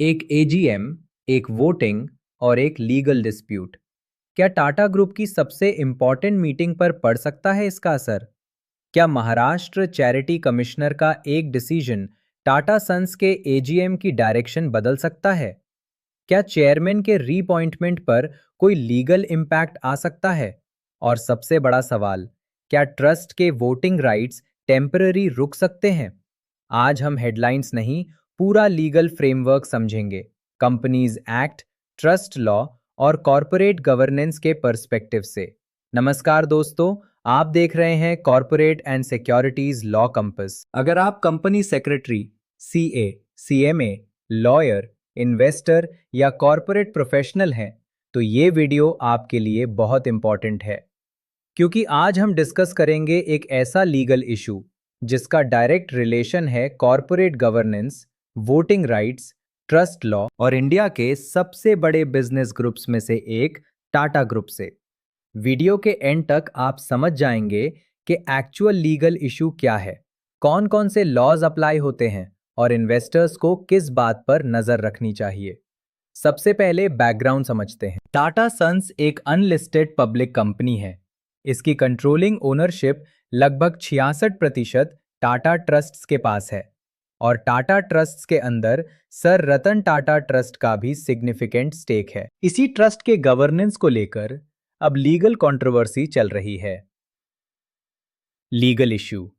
एक एजीएम, एक वोटिंग और एक लीगल डिस्प्यूट। क्या टाटा ग्रुप की सबसे इंपॉर्टेंट मीटिंग पर पड़ सकता है इसका असर? क्या महाराष्ट्र चैरिटी कमिश्नर का एक डिसीजन टाटा सन्स के एजीएम की डायरेक्शन बदल सकता है? क्या चेयरमैन के रीअपॉइंटमेंट पर कोई लीगल इम्पैक्ट आ सकता है? और सबसे बड़ा सवाल, क्या ट्रस्ट के वोटिंग राइट्स टेम्पररी रुक सकते हैं? आज हम हेडलाइंस नहीं, पूरा लीगल फ्रेमवर्क समझेंगे। कंपनीज एक्ट, ट्रस्ट लॉ और कॉरपोरेट गवर्नेंस के पर्सपेक्टिव से। नमस्कार दोस्तों, आप देख रहे हैं corporate and securities law compass. अगर आप company secretary, CA, CMA, lawyer, investor या कॉरपोरेट प्रोफेशनल हैं, तो ये वीडियो आपके लिए बहुत इंपॉर्टेंट है, क्योंकि आज हम डिस्कस करेंगे एक ऐसा लीगल इशू जिसका डायरेक्ट रिलेशन है corporate governance, voting rights, trust law और इंडिया के सबसे बड़े बिजनेस ग्रुप्स में से एक टाटा ग्रुप से। वीडियो के एंड तक आप समझ जाएंगे कि एक्चुअल लीगल इशू क्या है, कौन कौन से लॉज अप्लाई होते हैं और इन्वेस्टर्स को किस बात पर नजर रखनी चाहिए। सबसे पहले बैकग्राउंड समझते हैं। टाटा सन्स एक अनलिस्टेड पब्लिक कंपनी है। इसकी कंट्रोलिंग ओनरशिप लगभग 66% टाटा ट्रस्ट्स के पास है और टाटा ट्रस्ट्स के अंदर सर रतन टाटा ट्रस्ट का भी सिग्निफिकेंट स्टेक है। इसी ट्रस्ट के गवर्नेंस को लेकर अब लीगल कंट्रोवर्सी चल रही है। Legal issue.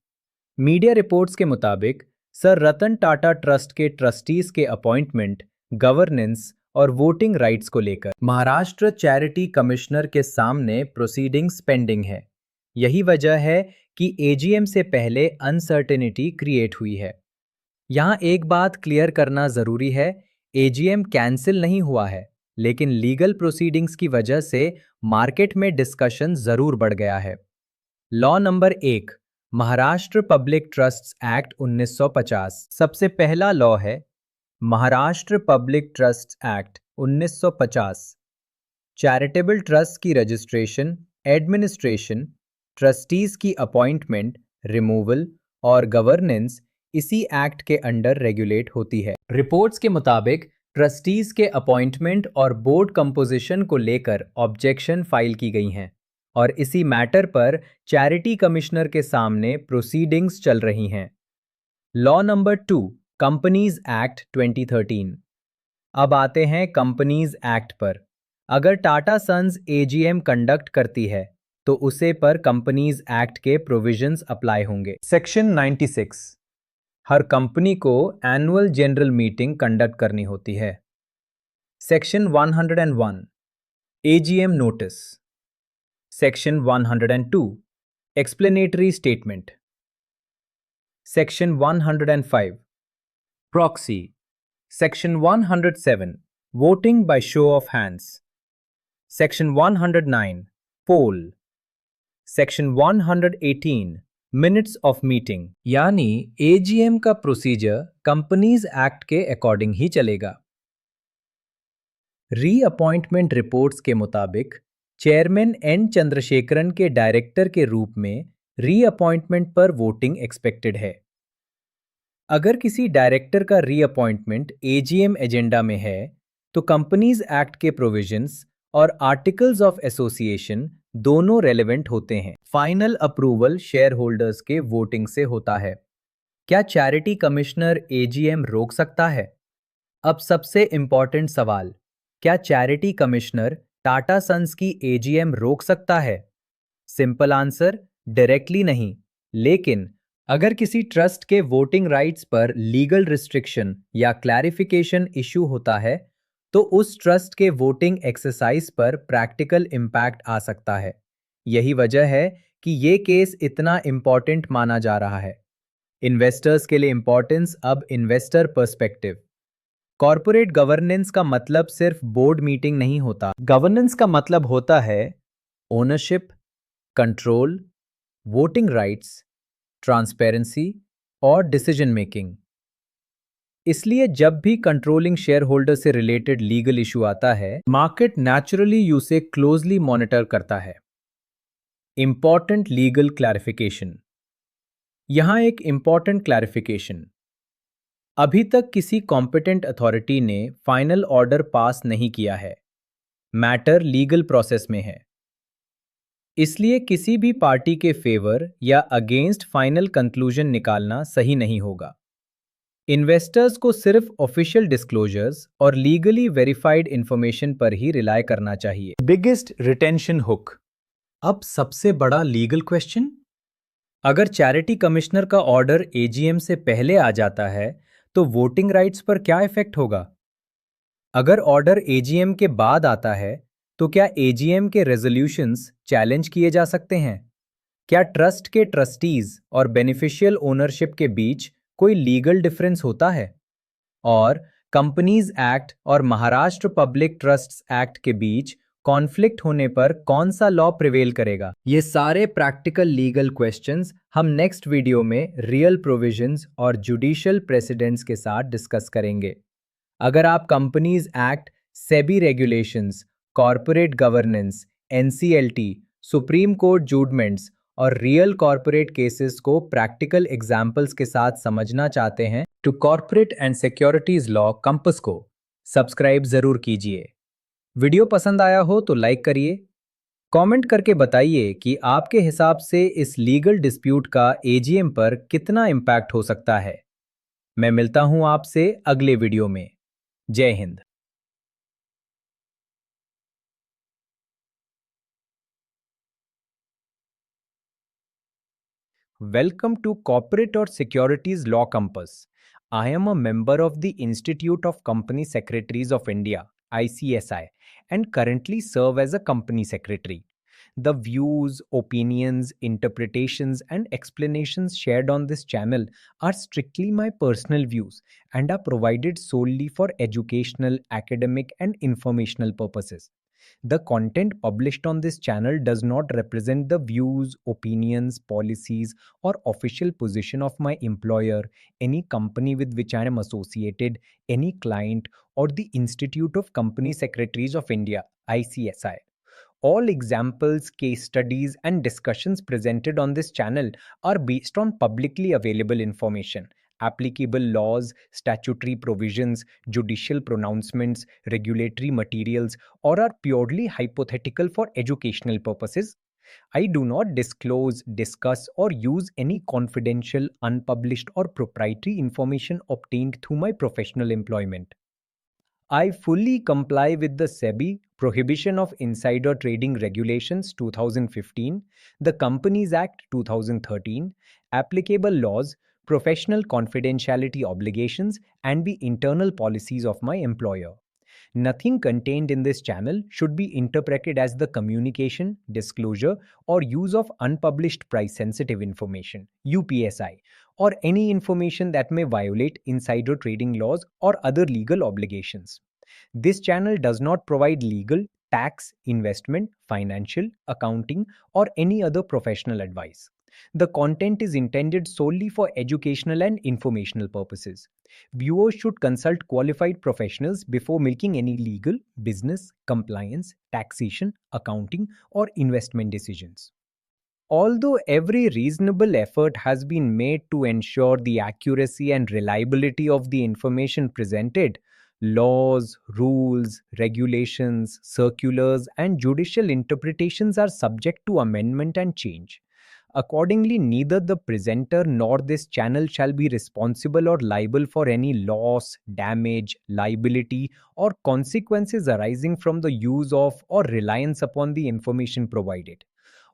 मीडिया रिपोर्ट्स के मुताबिक सर रतन टाटा ट्रस्ट के ट्रस्टीज के अपॉइंटमेंट, गवर्नेंस और वोटिंग राइट्स को लेकर महाराष्ट्र चैरिटी कमिश्नर के सामने प्रोसीडिंग्स पेंडिंग है। यही वजह है कि एजीएम से पहले अनसर्टेनिटी क्रिएट हुई है। यहाँ एक बात क्लियर करना जरूरी है, एजीएम कैंसिल नहीं हुआ है, लेकिन लीगल प्रोसीडिंग्स की वजह से मार्केट में डिस्कशन जरूर बढ़ गया है। Law number 1, Maharashtra public trusts act 1950। सबसे पहला लॉ है Maharashtra public trust act 1950। Charitable trust की रजिस्ट्रेशन, एडमिनिस्ट्रेशन, ट्रस्टीज की अपॉइंटमेंट, रिमूवल और गवर्नेंस इसी एक्ट के अंडर रेगुलेट होती है। रिपोर्ट्स के मुताबिक ट्रस्टीज के अपॉइंटमेंट और बोर्ड कंपोजिशन को लेकर ऑब्जेक्शन फाइल की गई हैं और इसी मैटर पर चैरिटी कमिश्नर के सामने प्रोसीडिंग्स चल रही हैं। Law number 2, companies act 2013। अब आते हैं कंपनीज एक्ट पर। अगर टाटा सन्स एजीएम कंडक्ट करती है तो उसे पर कंपनीज एक्ट के प्रोविजंस अप्लाई होंगे। सेक्शन 96, हर कंपनी को एनुअल जनरल मीटिंग कंडक्ट करनी होती है। Section 101, AGM notice. Section 102, explanatory statement. Section 105, proxy. Section 107, voting by show of hands. Section 109, poll. Section 118, minutes of meeting. यानी एजीएम का procedure companies act के according ही चलेगा। रीअपॉइंटमेंट रिपोर्ट्स के मुताबिक चेयरमैन एन चंद्रशेखरन के डायरेक्टर के रूप में रीअपॉइंटमेंट पर वोटिंग एक्सपेक्टेड है। अगर किसी डायरेक्टर का रीअपॉइंटमेंट एजीएम एजेंडा में है तो कंपनीज एक्ट के प्रोविजंस और आर्टिकल्स ऑफ एसोसिएशन दोनों रेलेवेंट होते हैं। फाइनल अप्रूवल शेयर होल्डर्स के वोटिंग से होता है। क्या चैरिटी कमिश्नर एजीएम रोक सकता है? अब सबसे इंपॉर्टेंट सवाल, क्या चैरिटी कमिश्नर टाटा सन्स की एजीएम रोक सकता है? सिंपल आंसर, डायरेक्टली नहीं, लेकिन अगर किसी ट्रस्ट के वोटिंग राइट्स पर लीगल रिस्ट्रिक्शन या क्लैरिफिकेशन इशू होता है तो उस ट्रस्ट के वोटिंग एक्सरसाइज पर प्रैक्टिकल इम्पैक्ट आ सकता है। यही वजह है कि ये केस इतना इंपॉर्टेंट माना जा रहा है। इन्वेस्टर्स के लिए इंपॉर्टेंस। अब इन्वेस्टर पर्सपेक्टिव। कॉरपोरेट गवर्नेंस का मतलब सिर्फ बोर्ड मीटिंग नहीं होता। गवर्नेंस का मतलब होता है ownership, control, voting rights, transparency और डिसीजन मेकिंग। इसलिए जब भी कंट्रोलिंग शेयर होल्डर से रिलेटेड लीगल इशू आता है, मार्केट नेचुरली उसे क्लोजली मॉनिटर करता है। Important legal clarification. यहां एक इंपॉर्टेंट क्लैरिफिकेशन, अभी तक किसी कॉम्पिटेंट अथॉरिटी ने फाइनल ऑर्डर पास नहीं किया है। मैटर लीगल प्रोसेस में है। इसलिए किसी भी पार्टी के फेवर या अगेंस्ट फाइनल कंक्लूजन निकालना सही नहीं होगा। इन्वेस्टर्स को सिर्फ ऑफिशियल डिस्क्लोजर्स और लीगली वेरीफाइड इंफॉर्मेशन पर ही रिलाय करना चाहिए। Biggest retention hook. अब सबसे बड़ा लीगल क्वेश्चन, अगर चैरिटी कमिश्नर का ऑर्डर एजीएम से पहले आ जाता है तो वोटिंग राइट्स पर क्या इफेक्ट होगा? अगर ऑर्डर एजीएम के बाद आता है तो क्या एजीएम के रेजोल्यूशंस चैलेंज किए जा सकते हैं? क्या ट्रस्ट के ट्रस्टीज और बेनिफिशियल ओनरशिप के बीच कोई लीगल डिफरेंस होता है? और कंपनीज एक्ट और महाराष्ट्र पब्लिक ट्रस्ट्स एक्ट के बीच कॉन्फ्लिक्ट होने पर कौन सा लॉ प्रिवेल करेगा? ये सारे प्रैक्टिकल लीगल क्वेश्चंस हम नेक्स्ट वीडियो में रियल प्रोविजंस और जुडिशियल प्रेसिडेंट्स के साथ डिस्कस करेंगे। अगर आप companies act, SEBI regulations, corporate governance, NCLT, supreme court judgments और रियल कॉरपोरेट केसेस को प्रैक्टिकल एग्जाम्पल्स के साथ समझना चाहते हैं तो corporate and securities law compass को सब्सक्राइब जरूर कीजिए। वीडियो पसंद आया हो तो लाइक करिए। कमेंट करके बताइए कि आपके हिसाब से इस लीगल डिस्प्यूट का एजीएम पर कितना इम्पैक्ट हो सकता है। मैं मिलता हूं आपसे अगले वीडियो में। जय Hind. Welcome to Corporate or Securities Law Compass. I am a member of the Institute of Company Secretaries of India, ICSI, and currently serve as a company secretary. The views, opinions, interpretations, and explanations shared on this channel are strictly my personal views and are provided solely for educational, academic, and informational purposes. The content published on this channel does not represent the views, opinions, policies, or official position of my employer, any company with which I am associated, any client, or the Institute of Company Secretaries of India, ICSI. All examples, case studies, and discussions presented on this channel are based on publicly available information. Applicable laws, statutory provisions, judicial pronouncements, regulatory materials, or are purely hypothetical for educational purposes. I do not disclose, discuss, or use any confidential, unpublished, or proprietary information obtained through my professional employment. I fully comply with the SEBI Prohibition of Insider Trading Regulations 2015, the Companies Act 2013, applicable laws, professional confidentiality obligations, and the internal policies of my employer. Nothing contained in this channel should be interpreted as the communication, disclosure, or use of unpublished price sensitive information, UPSI, or any information that may violate insider trading laws or other legal obligations. This channel does not provide legal, tax, investment, financial, accounting, or any other professional advice. The content is intended solely for educational and informational purposes. Viewers should consult qualified professionals before making any legal, business, compliance, taxation, accounting, or investment decisions. Although every reasonable effort has been made to ensure the accuracy and reliability of the information presented, laws, rules, regulations, circulars, and judicial interpretations are subject to amendment and change. Accordingly, neither the presenter nor this channel shall be responsible or liable for any loss, damage, liability, or consequences arising from the use of or reliance upon the information provided.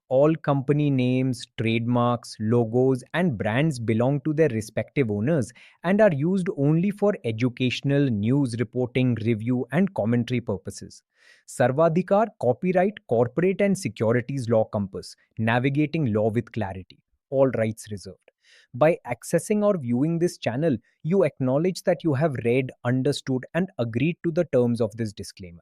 All company names, trademarks, logos, and brands belong to their respective owners and are used only for educational, news reporting, review, and commentary purposes. Sarvadhikar, Copyright, Corporate and Securities Law Compass, Navigating Law with Clarity. All rights reserved. By accessing or viewing this channel, you acknowledge that you have read, understood, and agreed to the terms of this disclaimer.